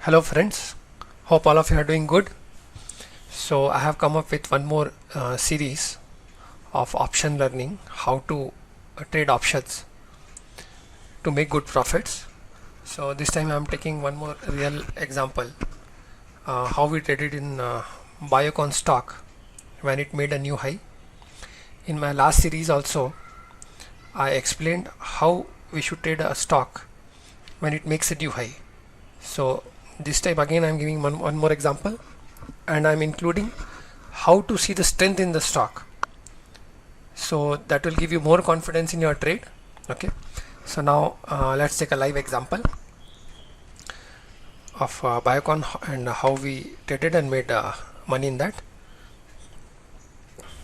Hello friends, hope all of you are doing good. So I have come up with one more series of option learning, how to trade options to make good profits. So this time I am taking one more real example, how we traded in Biocon stock when it made a new high. In my last series also I explained how we should trade a stock when it makes a new high. So this time again I am giving one more example, and I'm including how to see the strength in the stock, so that will give you more confidence in your trade. Okay, so now let's take a live example of Biocon and how we traded and made money in that.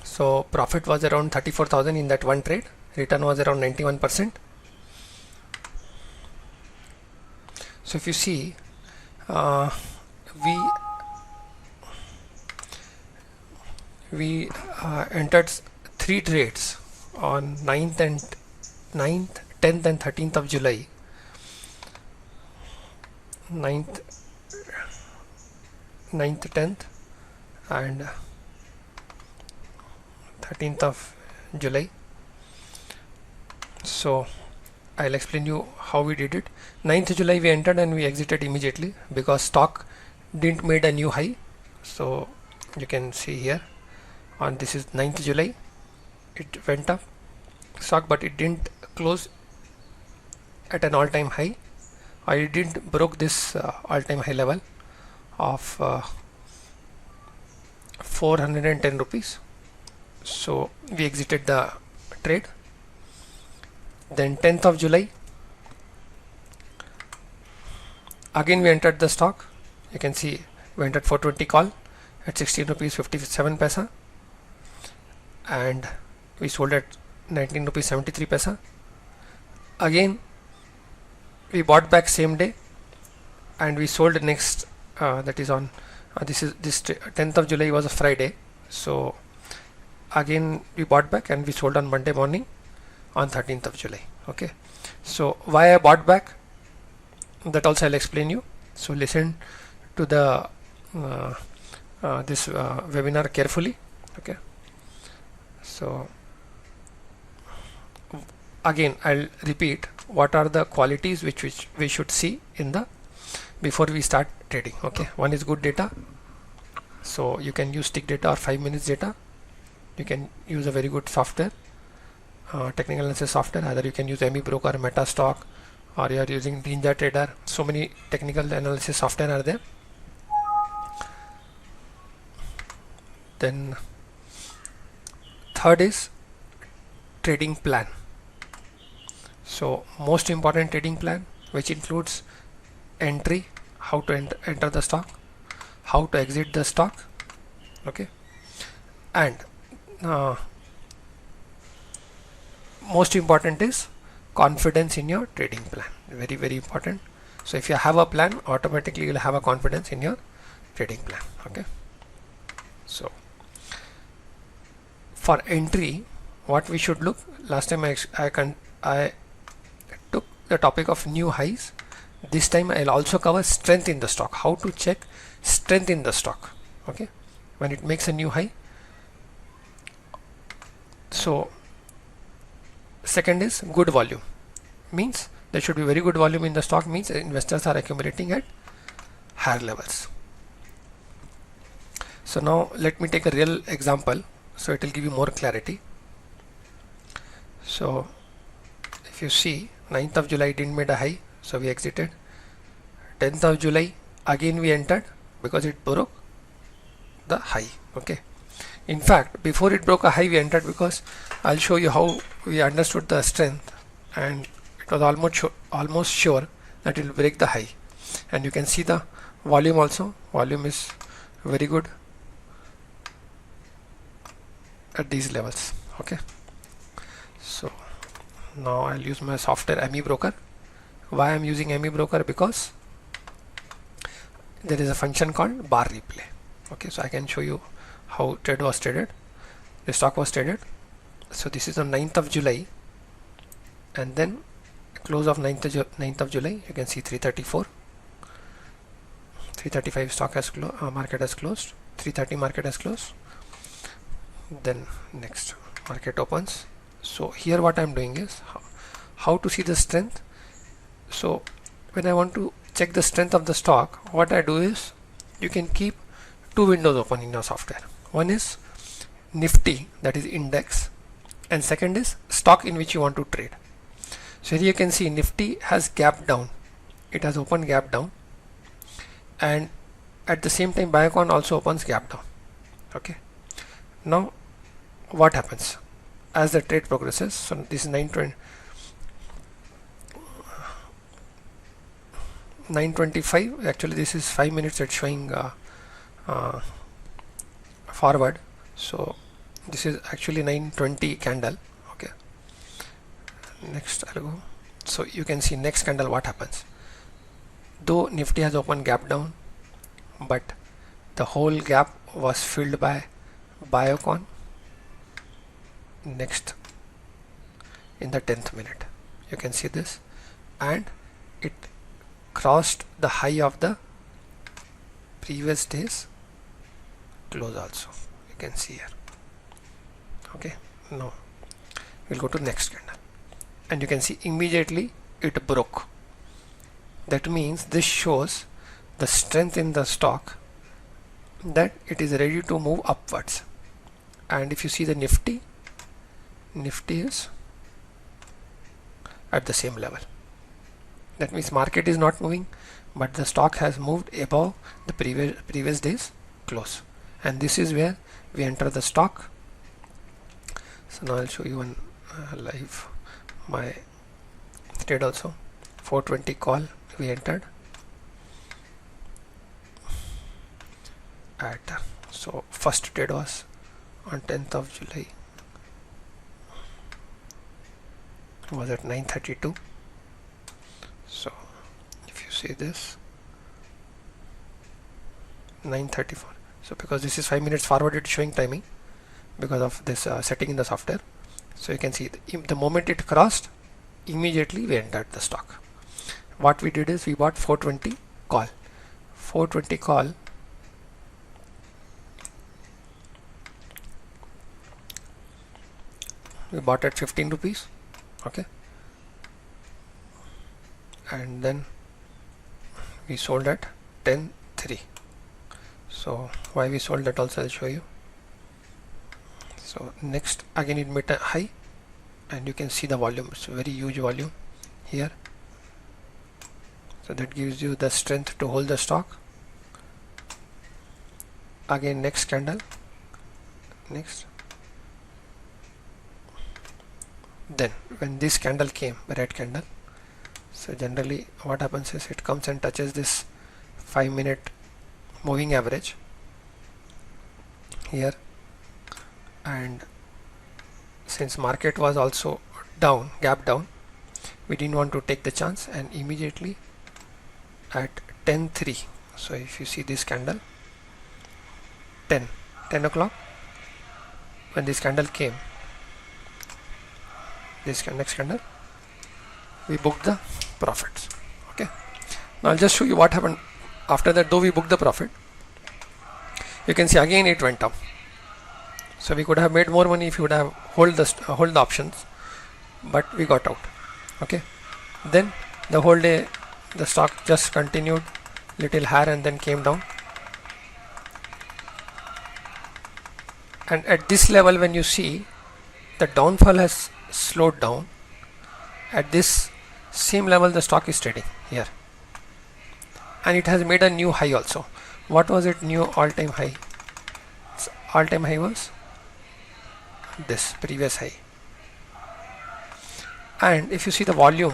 So profit was around 34,000 in that one trade, return was around 91%. So if you see, we entered 3 trades on 9th, 10th and 13th of July. 9th, 10th and 13th of July. So I'll explain you how we did it. 9th July we entered and we exited immediately because stock didn't made a new high. So you can see here, on this is 9th July, it went up stock, but it didn't close at an all-time high, or it didn't broke this all-time high level of 410 rupees. So we exited the trade. Then 10th of July again we entered the stock. You can see we entered 420 call at 16 rupees 57 paisa, and we sold at 19 rupees 73 paisa. Again we bought back same day and we sold next, that is on this 10th of July was a Friday, so again we bought back and we sold on Monday morning on 13th of July. Okay, so why I bought back, that also I'll explain you. So listen to the this webinar carefully. Okay, so again I'll repeat what are the qualities which we should see in the before we start trading. Okay, one is good data, so you can use tick data or 5 minutes data. You can use a very good software, technical analysis software. Either you can use AmiBroker, Metastock, or you are using NinjaTrader. So many technical analysis software are there. Then third is trading plan. So most important trading plan, which includes entry, how to enter the stock, how to exit the stock. Okay, and most important is confidence in your trading plan. Very important. So if you have a plan, automatically you'll have a confidence in your trading plan. Okay, so for entry, what we should look, last time I took the topic of new highs. This time I'll also cover strength in the stock, how to check strength in the stock. Okay, when it makes a new high. So second is good volume, means there should be very good volume in the stock, means investors are accumulating at higher levels. So now let me take a real example, so it will give you more clarity. So if you see, 9th of July didn't made a high, so we exited. 10th of July again we entered because it broke the high. Okay, in fact before it broke a high we entered, because I'll show you how we understood the strength, and it was almost sure that it will break the high. And you can see the volume also, volume is very good at these levels. Okay, so now I'll use my software AmiBroker. Why I'm using AmiBroker? Because there is a function called bar replay. Okay, so I can show you how trade was traded, the stock was traded. So this is on 9th of July, and then close of 9th of July, you can see 334. 335 stock has market has closed, 330 market has closed. Then next market opens. So here what I'm doing is how to see the strength. So when I want to check the strength of the stock, what I do is, you can keep two windows open in your software. One is Nifty, that is index, and second is stock in which you want to trade. So here you can see Nifty has gap down, it has opened gap down, and at the same time Biocon also opens gap down. Okay, now what happens as the trade progresses? So this is 925. Actually this is 5 minutes, it's showing forward. So this is actually 920 candle. Okay, next I'll go. So you can see next candle what happens. Though Nifty has opened gap down, but the whole gap was filled by Biocon. Next, in the 10th minute, you can see this, and it crossed the high of the previous day's close also. You can see here. Okay, now we'll go to next candle, and you can see immediately it broke. That means this shows the strength in the stock, that it is ready to move upwards. And if you see the Nifty is at the same level. That means market is not moving, but the stock has moved above the previous day's close, and this is where we enter the stock. So now I'll show you one live my trade also. 420 call we entered at, so first trade was on 10th of July, was at 932. So if you see this 934, so because this is 5 minutes forward, it's showing timing because of this setting in the software. So you can see the moment it crossed, immediately we entered the stock. What we did is we bought 420 call. 420 call, we bought at 15 rupees. Okay, and then we sold at 10.3. So why we sold that also I'll show you. So next again it made a high, and you can see the volume, it's a very huge volume here. So that gives you the strength to hold the stock. Again next candle, next. Then when this candle came, red candle, so generally what happens is it comes and touches this 5 minute moving average here, and since market was also down, gap down, we didn't want to take the chance, and immediately at 10.3, so if you see this candle 10 o'clock, when this candle came, this next candle, we booked the profits. Okay, now I'll just show you what happened after that. Though we booked the profit, you can see again it went up. So we could have made more money if we would have hold the options, but we got out. Okay, then the whole day the stock just continued little higher and then came down, and at this level when you see the downfall has slowed down, at this same level the stock is trading here, and it has made a new high also. What was it? New all-time high. All-time high was this previous high. And if you see the volume,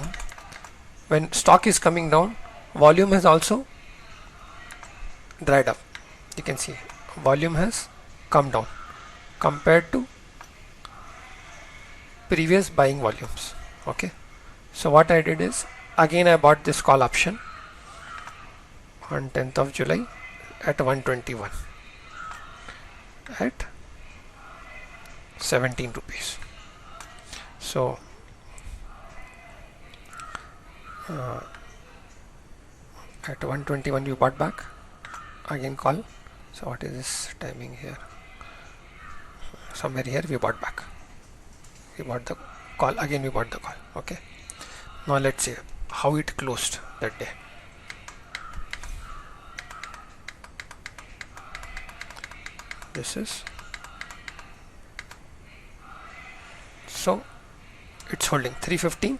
when stock is coming down, volume has also dried up. You can see volume has come down compared to previous buying volumes. Okay, so what I did is again I bought this call option on 10th of July at 121 at 17 rupees. So at 121 you bought back, again call. So what is this timing here? Somewhere here we bought back. We bought the call, again we bought the call. Okay. Now let's see how it closed that day. This is, so it's holding 315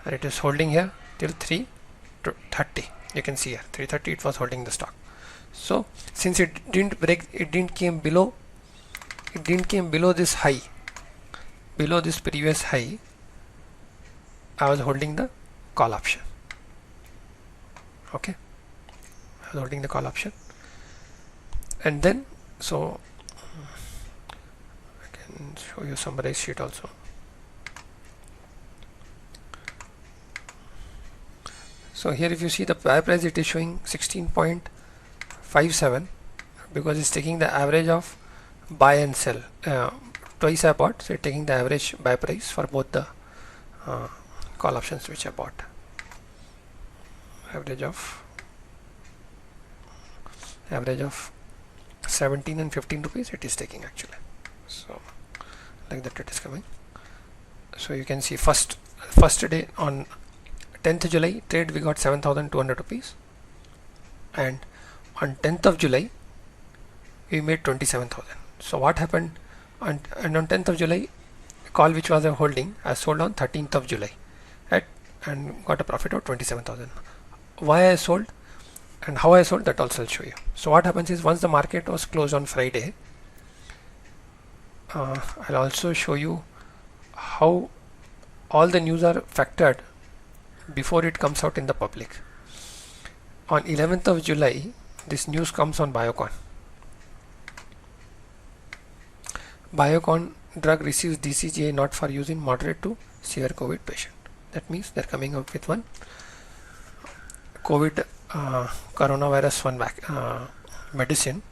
and it is holding here till 330. You can see here 330 it was holding the stock. So since it didn't break, it didn't came below this high, below this previous high, I was holding the call option. Okay, I was holding the call option. And then, so I can show you summarized sheet also. So here if you see the buy price, it is showing 16.57 because it's taking the average of buy and sell. Twice I bought, so it's taking the average buy price for both the call options which I bought. Average of 17 and 15 rupees it is taking actually. So like that it is coming. So you can see first day on 10th July trade we got 7,200 rupees, and on 10th of July we made 27,000. So what happened on 10th of July, call which was a holding, I sold on 13th of July and got a profit of 27,000. Why I sold and how I sold, that also I'll show you. So what happens is, once the market was closed on Friday, I'll also show you how all the news are factored before it comes out in the public. On 11th of July this news comes on Biocon. Biocon drug receives DCGI not for use in moderate to severe COVID patient. That means they're coming up with one COVID coronavirus medicine.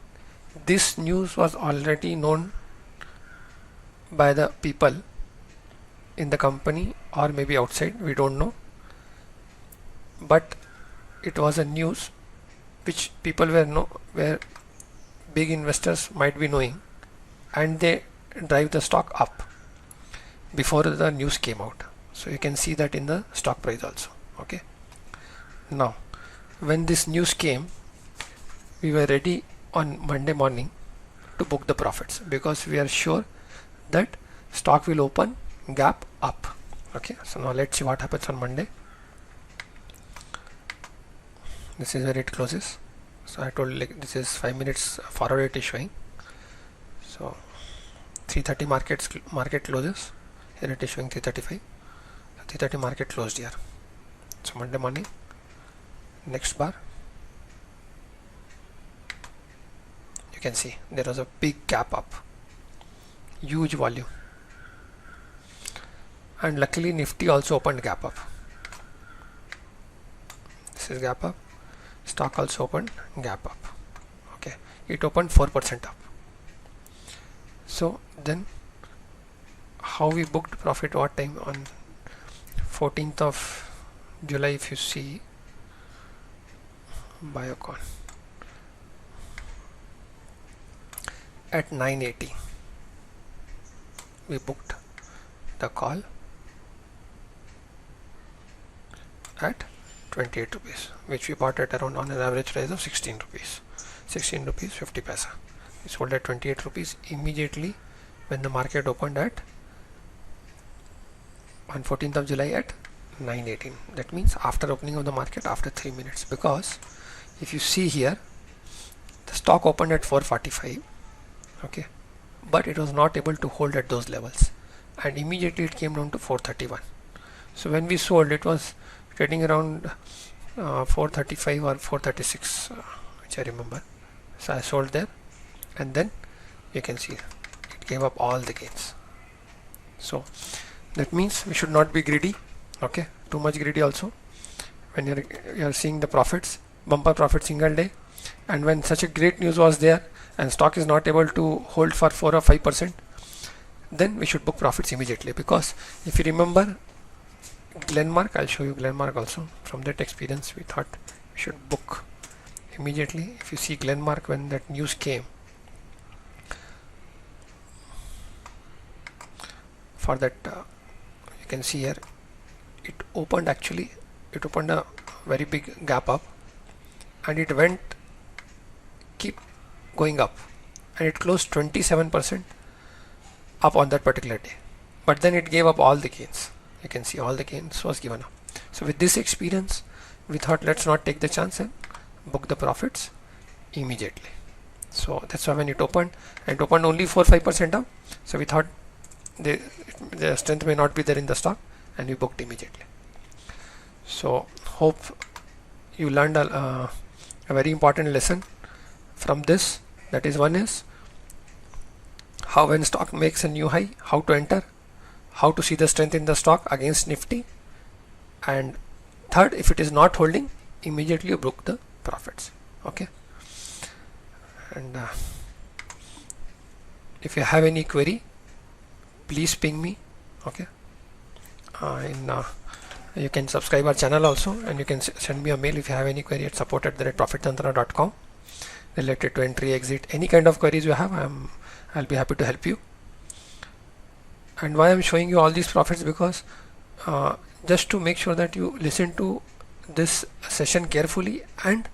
This news was already known by the people in the company or maybe outside, we don't know, but it was a news which people where big investors might be knowing, and they drive the stock up before the news came out. So you can see that in the stock price also. Okay, now when this news came, we were ready on Monday morning to book the profits because we are sure that stock will open gap up. Okay, so now let's see what happens on Monday. This is where it closes. So I told, like, this is 5 minutes forward it is showing. So 330 market closes. Here it is showing 335. 330 market closed here. So Monday morning, next bar, you can see there was a big gap up, huge volume, and luckily Nifty also opened gap up. This is gap up. Stock also opened gap up. Okay, it opened 4% up. So then how we booked profit, what time? On 14th of July, if you see Biocon at 980 we booked the call at 28 rupees, which we bought at around on an average price of 16 rupees 50 paisa. We sold at 28 rupees immediately when the market opened at on 14th of July at 918. That means after opening of the market, after 3 minutes, because if you see here the stock opened at 445. Okay, but it was not able to hold at those levels, and immediately it came down to 431. So when we sold, it was trading around 435 or 436, which I remember. So I sold there, and then you can see it gave up all the gains. So that means we should not be greedy. Okay, too much greedy also. When you're seeing the profits, bumper profit single day, and when such a great news was there and stock is not able to hold for 4 or 5%, then we should book profits immediately. Because if you remember Glenmark, I'll show you Glenmark also. From that experience, we thought should book immediately. If you see Glenmark, when that news came for that, you can see here it opened a very big gap up, and it went keep going up, and it closed 27% up on that particular day, but then it gave up all the gains. You can see all the gains was given up. So with this experience, we thought let's not take the chance and book the profits immediately. So that's why when it opened, and it opened only 4-5% up, so we thought the strength may not be there in the stock, and we booked immediately. So hope you learned a very important lesson from this. That is, one is how when stock makes a new high, how to enter, how to see the strength in the stock against Nifty, and third, if it is not holding, immediately you book the profits. Okay, and if you have any query, please ping me. Okay, you can subscribe our channel also, and you can send me a mail if you have any query at support@profittantra.com related to entry, exit, any kind of queries you have. I'll be happy to help you. And why I'm showing you all these profits, because just to make sure that you listen to this session carefully and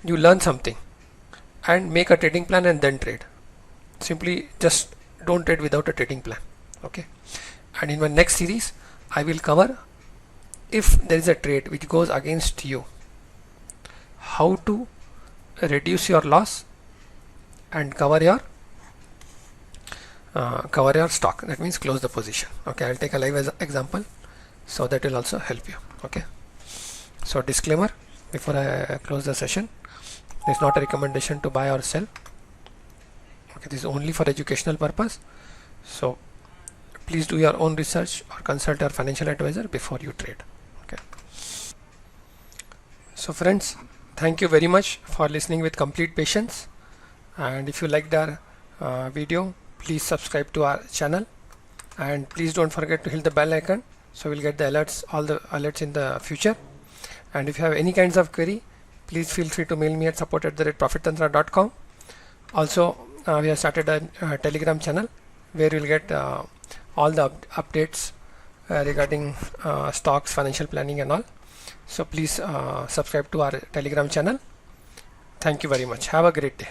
you learn something and make a trading plan and then trade. Simply just don't trade without a trading plan. Okay, and in my next series I will cover, if there is a trade which goes against you, how to reduce your loss and cover your stock. That means close the position. Okay, I'll take a live example, so that will also help you. Okay, so disclaimer before I close the session: it's not a recommendation to buy or sell. Okay, this is only for educational purpose. So please do your own research or consult your financial advisor before you trade. Okay, so friends, thank you very much for listening with complete patience, and if you liked our video, please subscribe to our channel, and please don't forget to hit the bell icon, so we'll get the alerts, all the alerts in the future. And if you have any kinds of query, please feel free to mail me at support@profittantra.com. Also, we have started a Telegram channel where you'll get all the updates regarding stocks, financial planning and all. So please subscribe to our Telegram channel. Thank you very much. Have a great day.